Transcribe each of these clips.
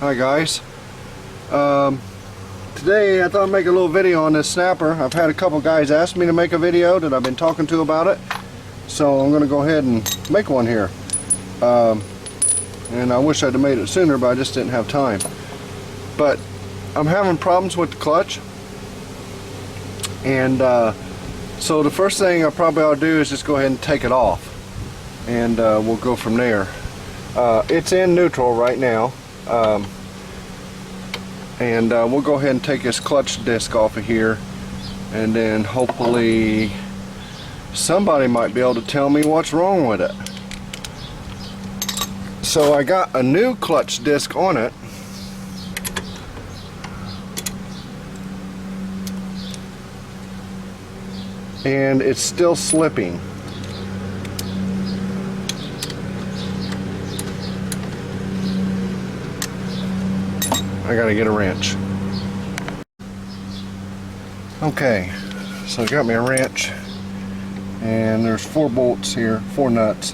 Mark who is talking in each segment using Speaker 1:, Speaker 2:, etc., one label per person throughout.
Speaker 1: Hi guys. Today I thought I'd make a little video on this snapper. I've had a couple guys ask me to make a video that I've been talking to about it, so I'm going to go ahead and make one here. And I wish I'd have made it sooner, but I just didn't have time. But I'm having problems with the clutch, and so the first thing I probably ought to do is just go ahead and take it off, and we'll go from there. It's in neutral right now, and we'll go ahead and take this clutch disc off of here, and then hopefully somebody might be able to tell me what's wrong with it. So I got a new clutch disc on it, and it's still slipping. I gotta get a wrench. Okay, so I got me a wrench, and there's 4 bolts here, 4 nuts.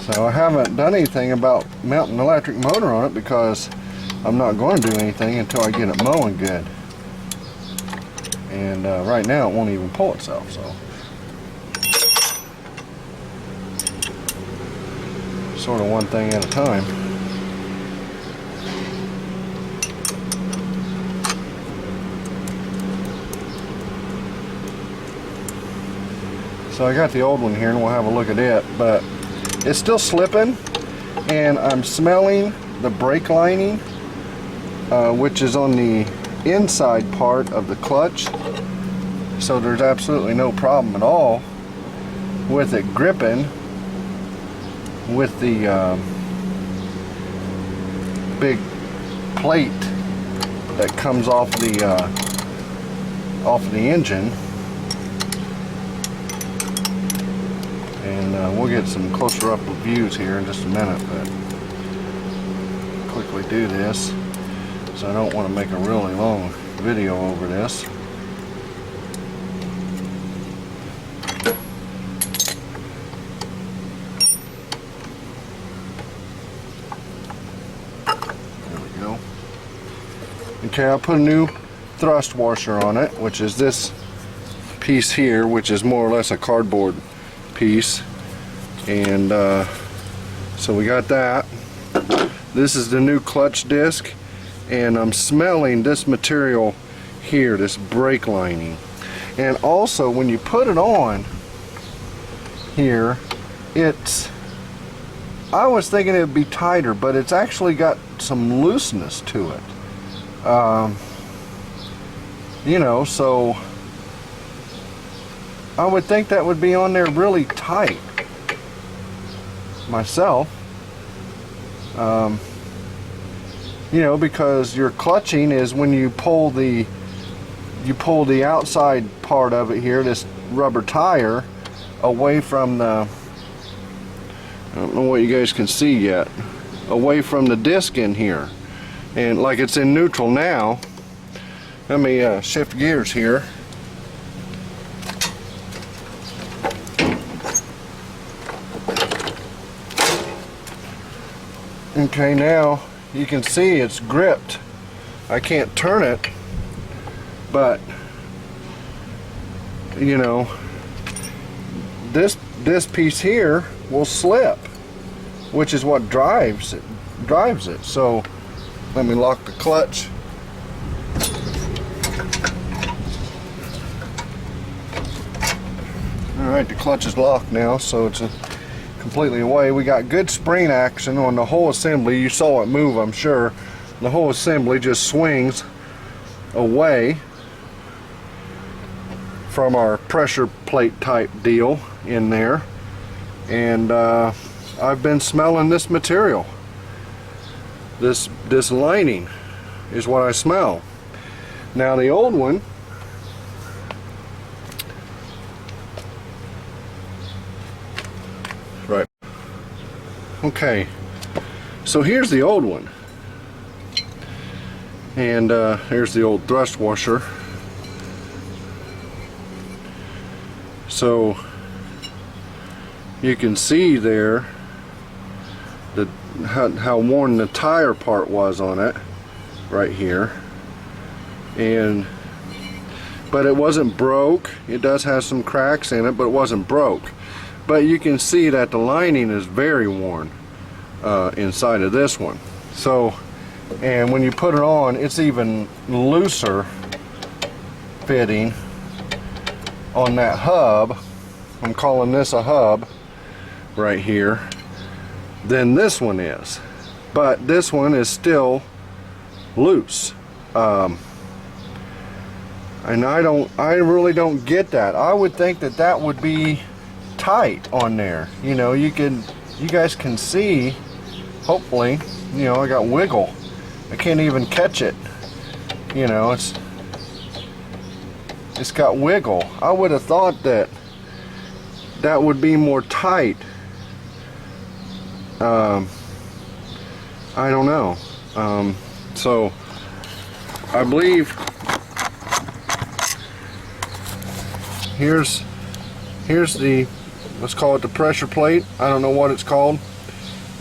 Speaker 1: So I haven't done anything about mounting an electric motor on it because I'm not going to do anything until I get it mowing good. And right now it won't even pull itself, so sort of one thing at a time. So I got the old one here and we'll have a look at it, but it's still slipping, and I'm smelling the brake lining, which is on the inside part of the clutch. So there's absolutely no problem at all with it gripping with the big plate that comes off the engine. And we'll get some closer up views here in just a minute, but quickly do this, so I don't want to make a really long video over this. There we go. Okay, I put a new thrust washer on it, which is this piece here, which is more or less a cardboard piece, and so we got that. This is the new clutch disc, and I'm smelling this material here, this brake lining. And also when you put it on here, I was thinking it would be tighter, but it's actually got some looseness to it. You know, so I would think that would be on there really tight myself. You know, because your clutching is when you pull the outside part of it here, this rubber tire, away from the, I don't know what you guys can see yet, away from the disc in here. And like it's in neutral now. Let me shift gears here. Okay, now you can see it's gripped. I can't turn it, but you know, this piece here will slip, which is what drives it. So let me lock the clutch. Alright, the clutch is locked now, so it's completely away. We got good spring action on the whole assembly. You saw it move, I'm sure. The whole assembly just swings away from our pressure plate type deal in there. And I've been smelling this material. This lining is what I smell. Now the old one, right. Okay, so here's the old one. And here's the old thrust washer. So you can see there that how worn the tire part was on it right here. But it wasn't broke. It does have some cracks in it, but it wasn't broke. But you can see that the lining is very worn inside of this one. So, and when you put it on, it's even looser fitting on that hub. I'm calling this a hub right here, than this one is. But this one is still loose. And I really don't get that. I would think that that would be tight on there. You know, you guys can see, hopefully, you know, I got wiggle. I can't even catch it. You know, it's got wiggle. I would have thought that that would be more tight. I don't know. So I believe here's the, let's call it the pressure plate. I don't know what it's called.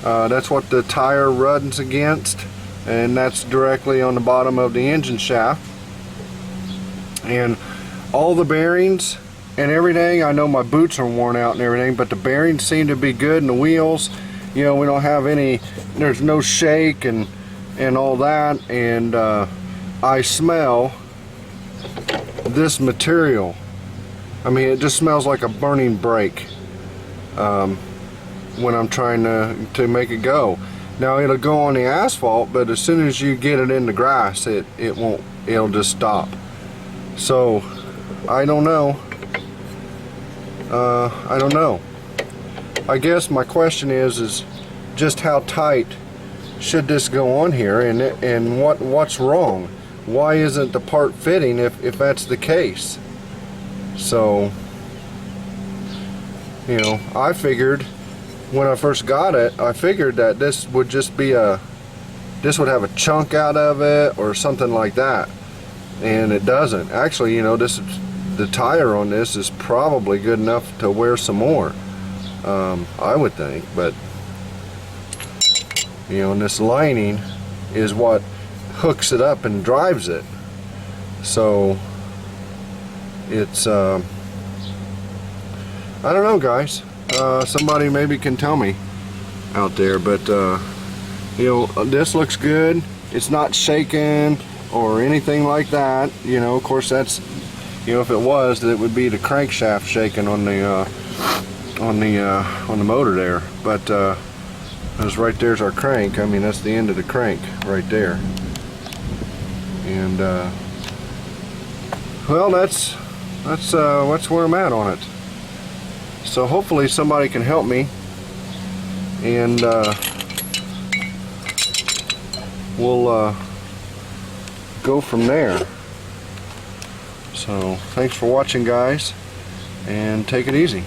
Speaker 1: That's what the tire runs against, and that's directly on the bottom of the engine shaft. And all the bearings and everything, I know my boots are worn out and everything, but the bearings seem to be good, and the wheels, you know, we don't have any, there's no shake and all that. And I smell this material. I mean, it just smells like a burning brake when I'm trying to make it go. Now it'll go on the asphalt, but as soon as you get it in the grass, it won't, it'll just stop. So I don't know. I don't know. I guess my question is just how tight should this go on here, and what's wrong? Why isn't the part fitting if that's the case? So, you know, I figured when I first got it, I figured that this would just be this would have a chunk out of it or something like that, and it doesn't. Actually, you know, the tire on this is probably good enough to wear some more, I would think. But you know, and this lining is what hooks it up and drives it. So it's I don't know, guys. Somebody maybe can tell me out there, but you know, this looks good. It's not shaking or anything like that. You know, of course, that's, you know, if it was, that it would be the crankshaft shaking on the motor there. But because right there's our crank. I mean, that's the end of the crank right there. And well, that's where I'm at on it. So hopefully somebody can help me, and we'll go from there. So thanks for watching, guys, and take it easy.